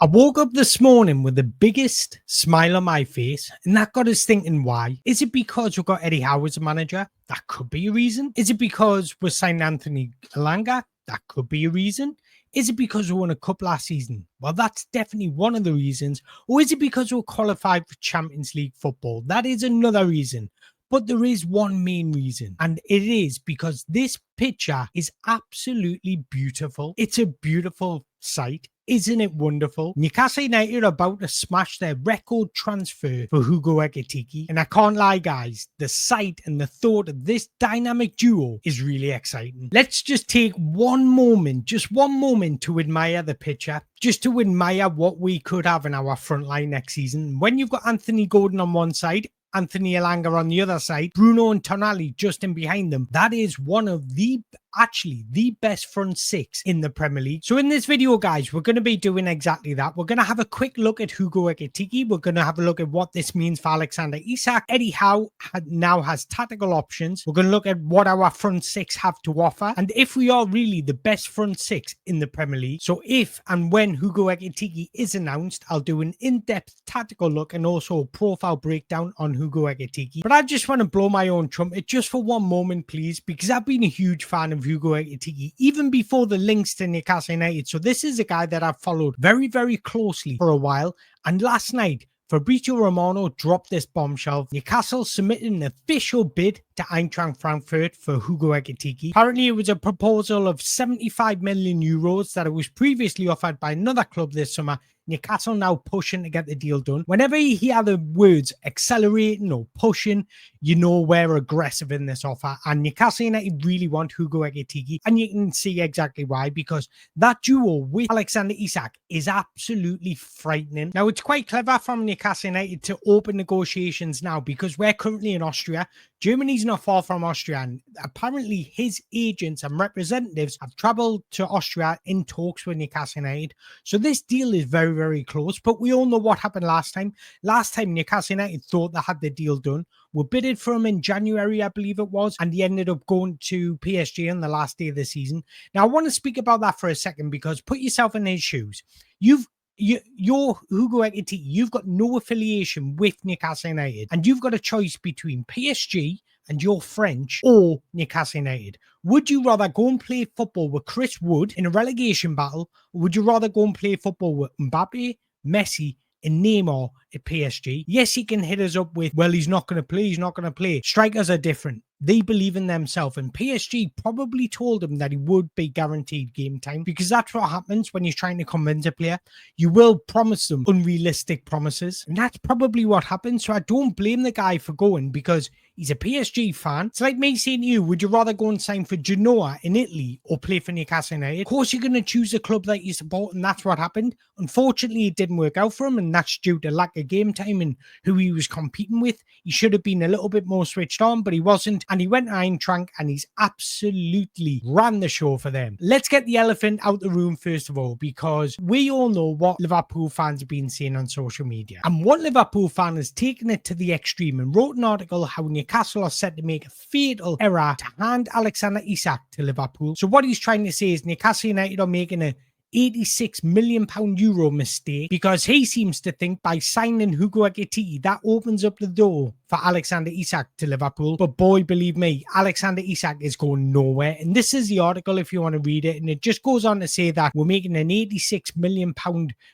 I woke up this morning with the biggest smile on my face, and that got us thinking why. Is it because we've got Eddie Howe as a manager? That could be a reason. Is it because we're signing Anthony Elanga? That could be a reason. Is it because we won a cup last season? Well, that's definitely one of the reasons. Or is it because we're qualified for Champions League football? That is another reason. But there is one main reason, and it is because this picture is absolutely beautiful. It's a beautiful sight. Isn't it wonderful? Newcastle United are about to smash their record transfer for Hugo Ekitike. And I can't lie, guys, the sight and the thought of this dynamic duo is really exciting. Let's just take one moment, just one moment to admire the picture, just to admire what we could have in our front line next season. When you've got Anthony Gordon on one side, Anthony Elanga on the other side, Bruno and Tonali just in behind them. That is one of the best front six in the Premier League. So in this video, guys, we're going to be doing exactly that. We're going to have a quick look at Hugo Ekitike. We're going to have a look at what this means for Alexander Isak. Eddie Howe now has tactical options. We're going to look at what our front six have to offer and if we are really the best front six in the Premier League. So if and when Hugo Ekitike is announced, I'll do an in-depth tactical look and also a profile breakdown on Hugo Ekitike. But I just want to blow my own trumpet just for one moment, please, because I've been a huge fan of Hugo Ekitike even before the links to Newcastle United. So this is a guy that I've followed very, very closely for a while. And last night, Fabrizio Romano dropped this bombshell. Newcastle submitted an official bid to Eintracht Frankfurt for Hugo Ekitike. Apparently, it was a proposal of 75 million euros that it was previously offered by another club this summer. Newcastle now pushing to get the deal done. Whenever you hear the words accelerating or pushing, you know we're aggressive in this offer. And Newcastle United really want Hugo Ekitike. And you can see exactly why, because that duo with Alexander Isak is absolutely frightening. Now, it's quite clever from Newcastle United to open negotiations now because we're currently in Austria. Germany's not far from Austria, and apparently his agents and representatives have travelled to Austria in talks with Newcastle United. So this deal is very, very close, but we all know what happened last time. Last time, Newcastle United thought they had the deal done. We bidded for him in January, I believe it was, and he ended up going to PSG on the last day of the season. Now, I want to speak about that for a second because put yourself in his shoes. You're Hugo Ekitike, you've got no affiliation with Newcastle United, and you've got a choice between PSG and you're French or Newcastle United. Would you rather go and play football with Chris Wood in a relegation battle, or would you rather go and play football with Mbappe, Messi, and Neymar at PSG? Yes, he can hit us up with, well, he's not going to play. Strikers are different. They believe in themselves, and PSG probably told him that he would be guaranteed game time because that's what happens when you're trying to convince a player. You will promise them unrealistic promises, and that's probably what happened. So I don't blame the guy for going because he's a PSG fan. It's like me saying to you, would you rather go and sign for Genoa in Italy or play for Newcastle United? Of course, you're going to choose a club that you support, and that's what happened. Unfortunately, it didn't work out for him, and that's due to lack of game time and who he was competing with. He should have been a little bit more switched on, but he wasn't. And he went to Eintracht and he's absolutely ran the show for them. Let's get the elephant out the room first of all, because we all know what Liverpool fans have been saying on social media. And one Liverpool fan has taken it to the extreme and wrote an article how Newcastle are set to make a fatal error to hand Alexander Isak to Liverpool. So what he's trying to say is Newcastle United are making a €86 million mistake because he seems to think by signing Hugo Ekitike that opens up the door for Alexander Isak to Liverpool. But boy, believe me, Alexander Isak is going nowhere. And this is the article if you want to read it. And it just goes on to say that we're making an £86 million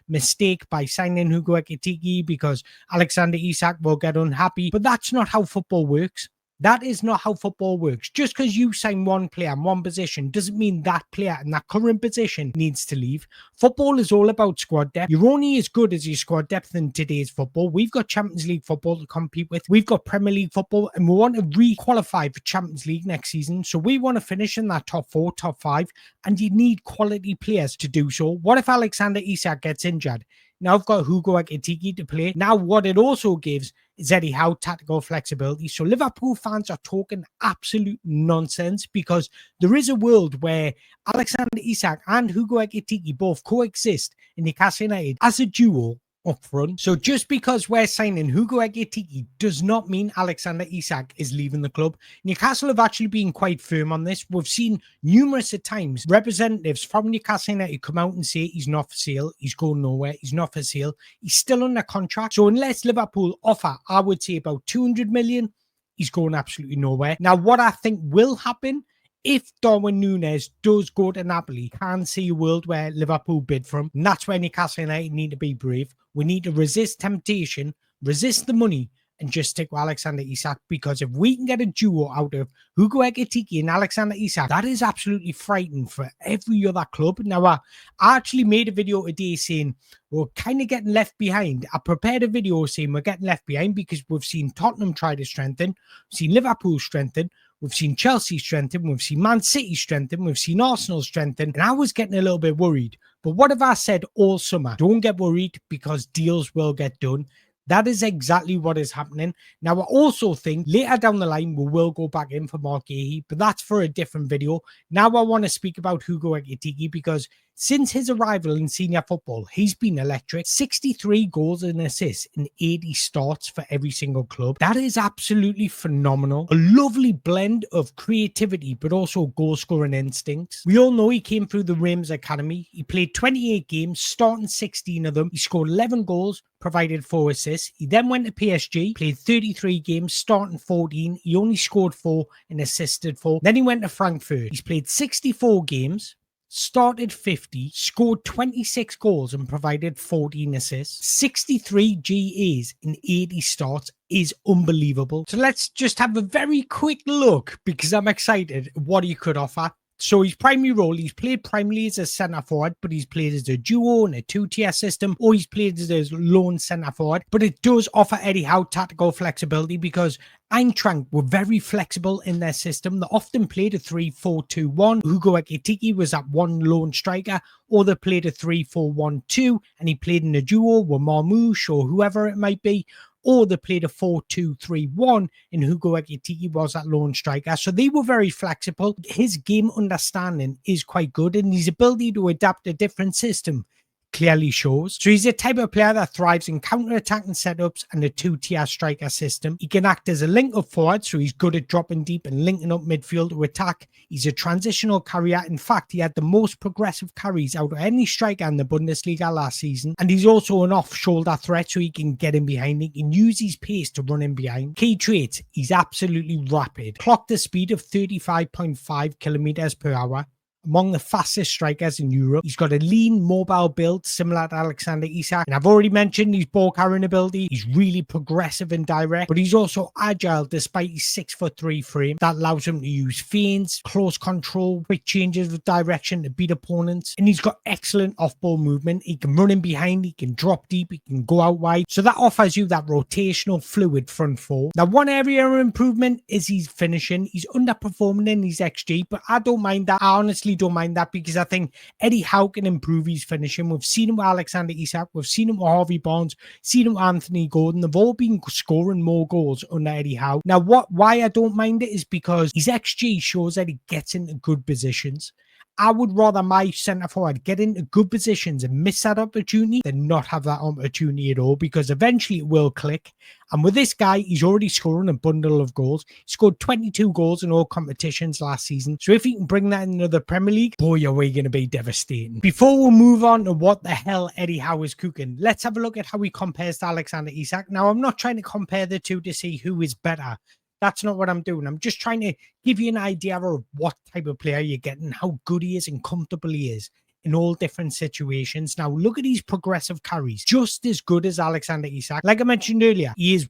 mistake by signing Hugo Ekitike because Alexander Isak will get unhappy. But that's not how football works. That is not how football works. Just because you sign one player in one position doesn't mean that player in that current position needs to leave. Football is all about squad depth. You're only as good as your squad depth in today's football. We've got Champions League football to compete with. We've got Premier League football, and we want to re-qualify for Champions League next season. So we want to finish in that top 4, top 5, and you need quality players to do so. What if Alexander Isak gets injured? Now I've got Hugo Ekitike to play. Now what it also gives is Eddie Howe tactical flexibility. So Liverpool fans are talking absolute nonsense because there is a world where Alexander Isak and Hugo Ekitike both coexist in Newcastle United as a duo up front. So just because we're signing Hugo Ekitike does not mean Alexander Isak is leaving the club. Newcastle have actually been quite firm on this. We've seen numerous times representatives from Newcastle United come out and say he's not for sale, he's going nowhere, he's not for sale, he's still under contract. So unless Liverpool offer, I would say about 200 million, he's going absolutely nowhere. Now, what I think will happen, if Darwin Núñez does go to Napoli, can see a world where Liverpool bid for him. And that's where Newcastle United need to be brave. We need to resist temptation, resist the money, and just stick with Alexander Isak, because if we can get a duo out of Hugo Ekitike and Alexander Isak, that is absolutely frightening for every other club. Now, I actually made a video today saying we're kind of getting left behind. I prepared a video saying we're getting left behind because we've seen Tottenham try to strengthen, we've seen Liverpool strengthen, we've seen Chelsea strengthen, we've seen Man City strengthen, we've seen Arsenal strengthen, and I was getting a little bit worried. But what have I said all summer? Don't get worried, because deals will get done. That is exactly what is happening. Now, I also think later down the line, we will go back in for Mark Gahey, but that's for a different video. Now, I want to speak about Hugo Ekitike, because since his arrival in senior football, he's been electric. 63 goals and assists in 80 starts for every single club. That is absolutely phenomenal. A lovely blend of creativity, but also goal-scoring instincts. We all know he came through the Reims Academy. He played 28 games, starting 16 of them. He scored 11 goals, provided 4 assists. He then went to PSG, played 33 games, starting 14. He only scored 4 and assisted 4. Then he went to Frankfurt. He's played 64 games, started 50, scored 26 goals and provided 14 assists. 63 GAs in 80 starts is unbelievable. So let's just have a very quick look, because I'm excited what he could offer. So his primary role, he's played primarily as a centre forward, but he's played as a duo in a 2-tier system, or he's played as a lone centre forward. But it does offer Eddie Howe tactical flexibility, because Eintracht were very flexible in their system. They often played a 3-4-2-1. Hugo Ekitike was that one lone striker, or they played a 3-4-1-2, and he played in a duo with Marmouche or whoever it might be. Or they played a 4-2-3-1 and Hugo Ekitike was that lone striker. So they were very flexible. His game understanding is quite good, and his ability to adapt a different system clearly shows. So he's the type of player that thrives in counter-attacking setups and a 2-tier striker system. He can act as a link-up forward, so he's good at dropping deep and linking up midfield to attack. He's a transitional carrier. In fact, he had the most progressive carries out of any striker in the Bundesliga last season. And he's also an off-shoulder threat, so he can get in behind. He can use his pace to run in behind. Key traits, he's absolutely rapid. Clocked a speed of 35.5 kilometers per hour. Among the fastest strikers in Europe. He's got a lean, mobile build similar to Alexander Isak. And I've already mentioned his ball carrying ability. He's really progressive and direct, but he's also agile despite his 6'3" frame. That allows him to use feints, close control, quick changes of direction to beat opponents. And he's got excellent off-ball movement. He can run in behind, he can drop deep, he can go out wide. So that offers you that rotational, fluid front four. Now, one area of improvement is his finishing. He's underperforming in his XG, but I don't mind that. I honestly don't mind that, because I think Eddie Howe can improve his finishing. We've seen him with Alexander Isak, we've seen him with Harvey Barnes, seen him with Anthony Gordon. They've all been scoring more goals under Eddie Howe. Now, why I don't mind it is because his XG shows that he gets into good positions. I would rather my centre forward get into good positions and miss that opportunity than not have that opportunity at all, because eventually it will click. And with this guy, he's already scoring a bundle of goals. He scored 22 goals in all competitions last season. So if he can bring that into the Premier League, boy, are we going to be devastating. Before we move on to what the hell Eddie Howe is cooking, let's have a look at how he compares to Alexander Isak. Now, I'm not trying to compare the two to see who is better. That's not what I'm doing. I'm just trying to give you an idea of what type of player you're getting, how good he is and comfortable he is in all different situations. Now, look at these progressive carries. Just as good as Alexander Isak. Like I mentioned earlier, he is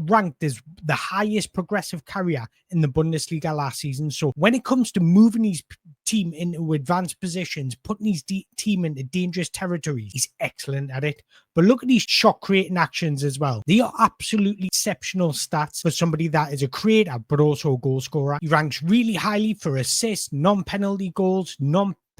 ranked as the highest progressive carrier in the Bundesliga last season. So when it comes to moving his team into advanced positions, putting his team into dangerous territory, he's excellent at it. But look at these shot creating actions as well. They are absolutely exceptional stats for somebody that is a creator but also a goal scorer. He ranks really highly for assists, non-penalty goals,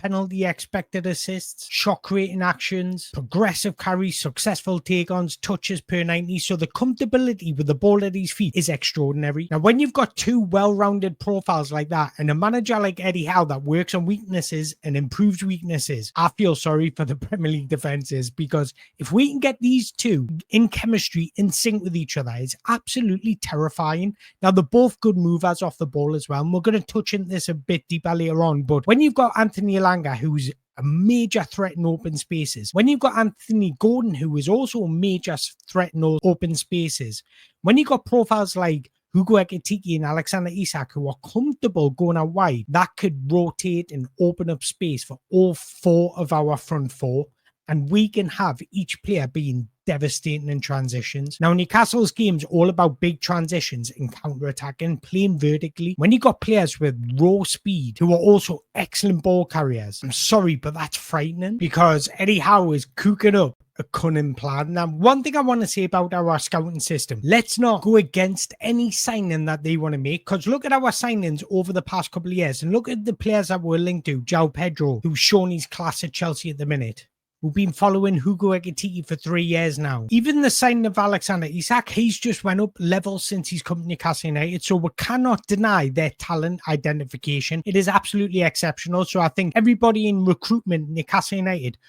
penalty expected assists, shot creating actions, progressive carries, successful take-ons, touches per 90. So the comfortability with the ball at his feet is extraordinary. Now, when you've got two well-rounded profiles like that and a manager like Eddie Howe that works on weaknesses and improves weaknesses, I feel sorry for the Premier League defenses, because if we can get these two in chemistry, in sync with each other, it's absolutely terrifying. Now, they're both good movers off the ball as well, and we're going to touch into this a bit deeper later on, but when you've got Anthony Elanga, who's a major threat in open spaces, when you've got Anthony Gordon, who is also a major threat in open spaces, when you've got profiles like Hugo Ekitike and Alexander Isak who are comfortable going out wide, that could rotate and open up space for all four of our front four, and we can have each player being devastating in transitions. Now, Newcastle's game's all about big transitions and counter-attacking, playing vertically. When you got players with raw speed who are also excellent ball carriers, I'm sorry, but that's frightening, because Eddie Howe is cooking up a cunning plan. Now, one thing I want to say about our scouting system, let's not go against any signing that they want to make, because look at our signings over the past couple of years and look at the players that we're linked to. João Pedro, who's shown his class at Chelsea at the minute. We've been following Hugo Ekitike for 3 years now. Even the signing of Alexander Isak, he's just went up levels since he's come to Newcastle United. So we cannot deny their talent identification. It is absolutely exceptional. So I think everybody in recruitment, Newcastle United,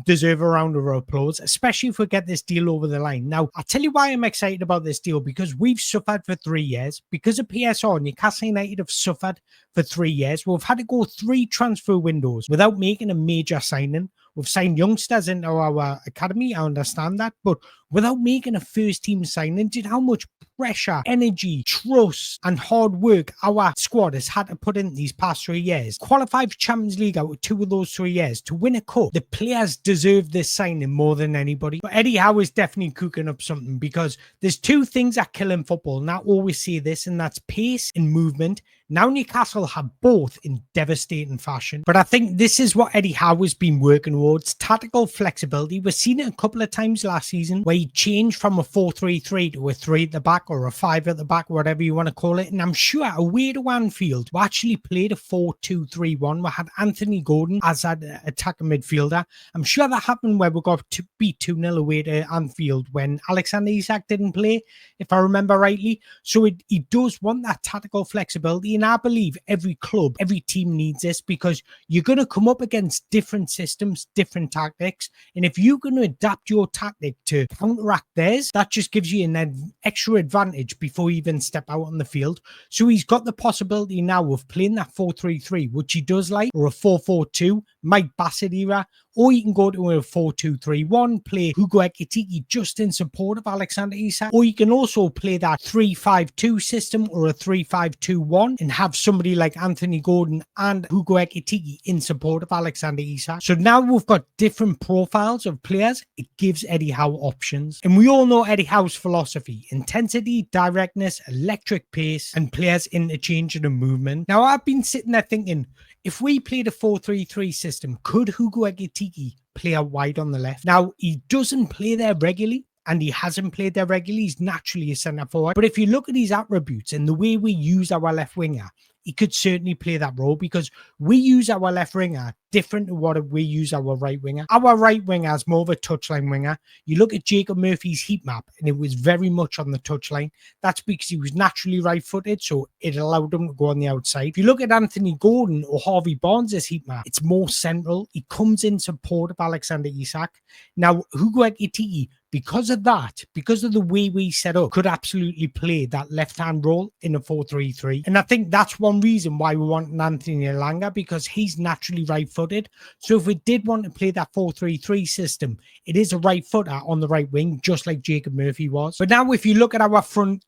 deserve a round of applause, especially if we get this deal over the line. Now, I'll tell you why I'm excited about this deal, because we've suffered for 3 years. Because of PSR, Newcastle United have suffered for 3 years. We've had to go 3 transfer windows without making a major signing. We've signed youngsters into our academy, I understand that, but without making a first team signing, did how much pressure, energy, trust, and hard work our squad has had to put in these past 3 years. Qualified for Champions League out of 2 of those 3 years. To win a cup, the players deserve this signing more than anybody. But Eddie Howe is definitely cooking up something, because there's 2 things that kill in football, and I always say this, and that's pace and movement. Now Newcastle have both in devastating fashion. But I think this is what Eddie Howe has been working towards, tactical flexibility. We've seen it a couple of times last season where he changed from a 4-3-3 to a 3 at the back, or a 5 at the back, whatever you want to call it. And I'm sure away to Anfield, we actually played a 4-2-3-1. We had Anthony Gordon as an attacking midfielder. I'm sure that happened where we got to beat 2-0 away to Anfield when Alexander Isak didn't play, if I remember rightly. So he does want that tactical flexibility. And I believe every club, every team needs this, because you're going to come up against different systems, different tactics. And if you're going to adapt your tactic to counteract theirs, that just gives you an extra advantage before you even step out on the field. So he's got the possibility now of playing that 4-3-3, which he does like, or a 4-4-2, Mike Bassett era, or you can go to a 4-2-3-1, play Hugo Ekitike just in support of Alexander Isak, or you can also play that 3-5-2 system or a 3-5-2-1 and have somebody like Anthony Gordon and Hugo Ekitike in support of Alexander Isak. So now we've got different profiles of players. It gives Eddie Howe options. And we all know Eddie Howe's philosophy: intensity, directness, electric pace, and players interchanging and movement. Now, I've been sitting there thinking, if we played a 4-3-3 system, could Hugo Ekitike play out wide on the left? Now, he doesn't play there regularly, and he hasn't played there regularly. He's naturally a centre forward. But if you look at his attributes and the way we use our left winger, he could certainly play that role, because we use our left winger different to what we use our right winger. Our right winger is more of a touchline winger. You look at Jacob Murphy's heat map, and it was very much on the touchline. That's because he was naturally right-footed, so it allowed him to go on the outside. If you look at Anthony Gordon or Harvey Barnes' heat map, it's more central. He comes in support of Alexander Isak. Now, Hugo Ekitike, because of that, because of the way we set up, could absolutely play that left-hand role in a 4-3-3. And I think that's one reason why we want Anthony Elanga, because he's naturally right-footed. So if we did want to play that 4-3-3 system, it is a right footer on the right wing, just like Jacob Murphy was. But now if you look at our front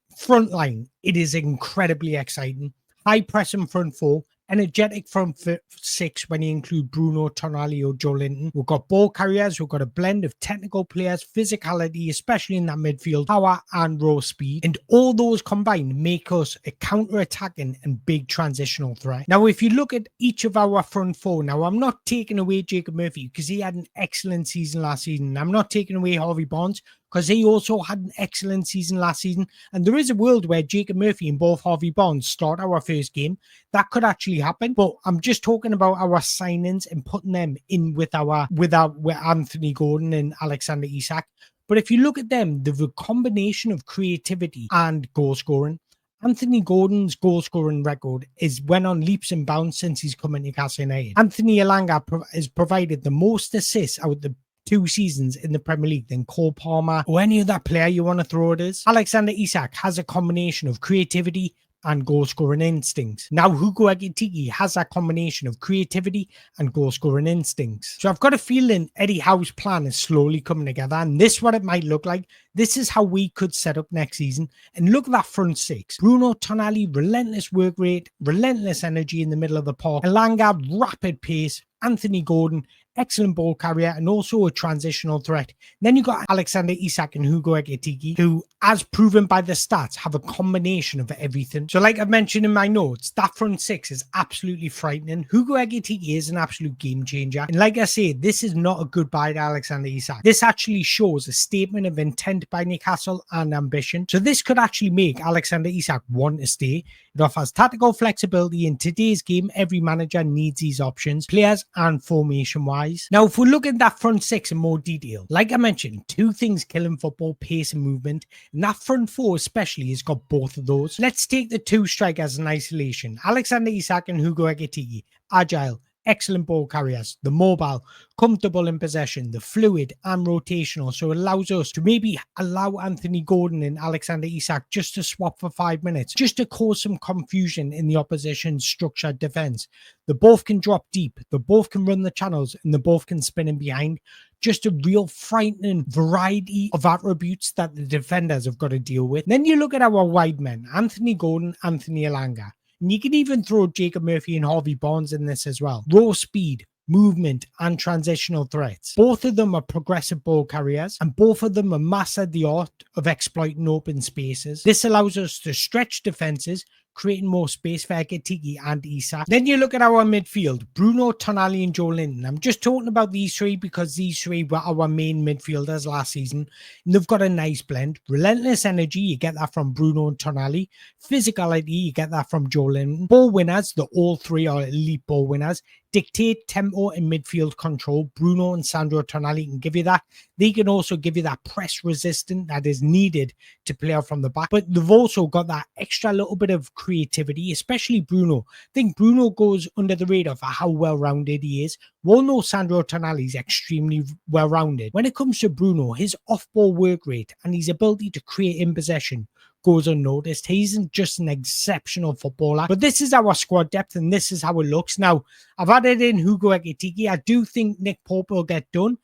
line, it is incredibly exciting. High pressing front 4, energetic front 6 when you include Bruno, Tonali or Joe Linton. We've got ball carriers, we've got a blend of technical players, physicality, especially in that midfield, power and raw speed. And all those combined make us a counter-attacking and big transitional threat. Now, if you look at each of our front 4, now I'm not taking away Jacob Murphy because he had an excellent season last season. I'm not taking away Harvey Barnes because he also had an excellent season last season. And there is a world where Jacob Murphy and both Harvey Barnes start our first game. That could actually happen. But I'm just talking about our signings and putting them in with Anthony Gordon and Alexander Isak. But if you look at them, the combination of creativity and goal scoring. Anthony Gordon's goal scoring record went on leaps and bounds since he's come into Newcastle United. Anthony Elanga has provided the most assists out of the 2 seasons in the Premier League than Cole Palmer or any other player you want to throw it as. Alexander Isak has a combination of creativity and goal-scoring instincts. Now, Hugo Ekitike has that combination of creativity and goal-scoring instincts. So I've got a feeling Eddie Howe's plan is slowly coming together, and this is what it might look like. This is how we could set up next season. And look at that front 6. Bruno Tonali, relentless work rate, relentless energy in the middle of the park. Elanga, rapid pace. Anthony Gordon, excellent ball carrier and also a transitional threat. Then you got Alexander Isak and Hugo Ekitike, who, as proven by the stats, have a combination of everything. So like I've mentioned in my notes, that front 6 is absolutely frightening. Hugo Ekitike is an absolute game changer. And like I say, this is not a goodbye to Alexander Isak. This actually shows a statement of intent by Newcastle and ambition. So this could actually make Alexander Isak want to stay. It offers tactical flexibility. In today's game, every manager needs these options, players and formation-wise. Now, if we look at that front 6 in more detail, like I mentioned, 2 things killing football: pace and movement. And that front 4 especially has got both of those. Let's take the 2 strikers in isolation. Alexander Isak and Hugo Ekitike. Agile, excellent ball carriers, the mobile, comfortable in possession, the fluid and rotational. So it allows us to maybe allow Anthony Gordon and Alexander Isak just to swap for 5 minutes, just to cause some confusion in the opposition's structured defense. They both can drop deep, they both can run the channels, and they both can spin in behind. Just a real frightening variety of attributes that the defenders have got to deal with. Then you look at our wide men, Anthony Gordon, Anthony Elanga. And you can even throw Jacob Murphy and Harvey Barnes in this as well. Raw speed, movement, and transitional threats. Both of them are progressive ball carriers, and both of them are mastered the art of exploiting open spaces. This allows us to stretch defenses, creating more space for Ekitike and Isach. Then you look at our midfield, Bruno, Tonali and Joelinton. I'm just talking about these 3 because these 3 were our main midfielders last season. And they've got a nice blend. Relentless energy, you get that from Bruno and Tonali. Physicality, you get that from Joelinton. Ball winners, all 3 are elite ball winners. Dictate tempo and midfield control. Bruno and Sandro Tonali can give you that. They can also give you that press resistance that is needed to play out from the back. But they've also got that extra little bit of creativity, especially Bruno. I think Bruno goes under the radar for how well-rounded he is. We'll know Sandro Tonali is extremely well-rounded. When it comes to Bruno, his off-ball work rate and his ability to create in possession goes unnoticed. He isn't just an exceptional footballer, but this is our squad depth and this is how it looks. Now, I've added in Hugo Ekitike. I do think Nick Pope will get done,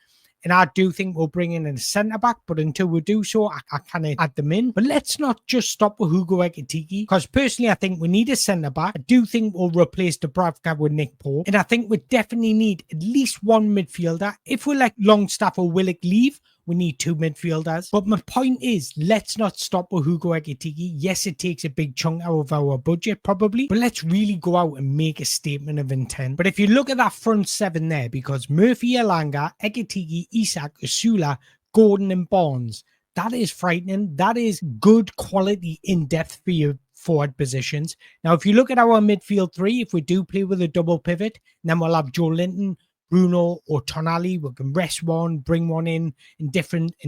and I do think we'll bring in a centre-back, but until we do so, I can't add them in. But let's not just stop with Hugo Ekitike, because personally, I think we need a centre-back. I do think we'll replace Dubravka with Nick Pope, and I think we definitely need at least 1 midfielder. If we let Longstaff or Willock leave, we need 2 midfielders. But my point is, let's not stop with Hugo Ekitike. Yes, it takes a big chunk out of our budget, probably, but let's really go out and make a statement of intent. But if you look at that front 7 there, because Murphy, Elanga, Ekitike, Isaac, Usula, Gordon and Barnes, that is frightening. That is good quality in depth for your forward positions. Now, if you look at our midfield 3, if we do play with a double pivot, then we'll have Joelinton, Bruno or Tonali. We can rest one, bring one in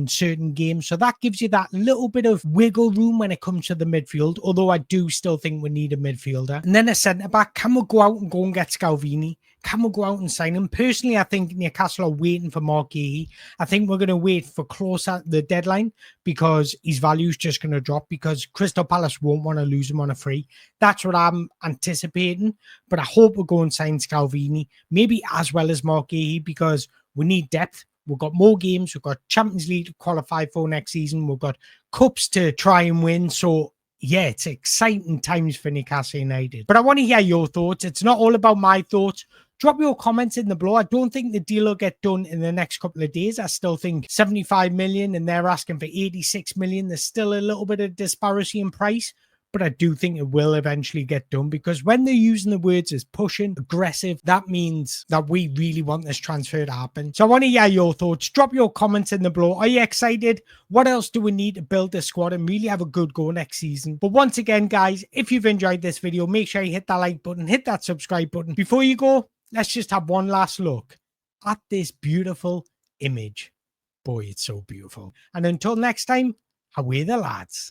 certain games. So that gives you that little bit of wiggle room when it comes to the midfield, although I do still think we need a midfielder. And then a centre-back. Can we go out and get Scalvini? Can we go out and sign him? Personally, I think Newcastle are waiting for Mark Gahey. I think we're going to wait for closer to the deadline because his value is just going to drop because Crystal Palace won't want to lose him on a free. That's what I'm anticipating. But I hope we'll go and sign Scalvini, maybe as well as Mark Gahey, because we need depth. We've got more games. We've got Champions League to qualify for next season. We've got cups to try and win. So yeah, it's exciting times for Newcastle United. But I want to hear your thoughts. It's not all about my thoughts. Drop your comments in the below. I don't think the deal will get done in the next couple of days. I still think 75 million and they're asking for 86 million. There's still a little bit of disparity in price. but I do think it will eventually get done, because when they're using the words as pushing, aggressive, that means that we really want this transfer to happen. So I want to hear your thoughts. Drop your comments in the below. Are you excited? What else do we need to build the squad and really have a good go next season? But once again, guys, if you've enjoyed this video, make sure you hit that like button, hit that subscribe button. Before you go, let's just have one last look at this beautiful image. Boy, it's so beautiful. And until next time, away the lads.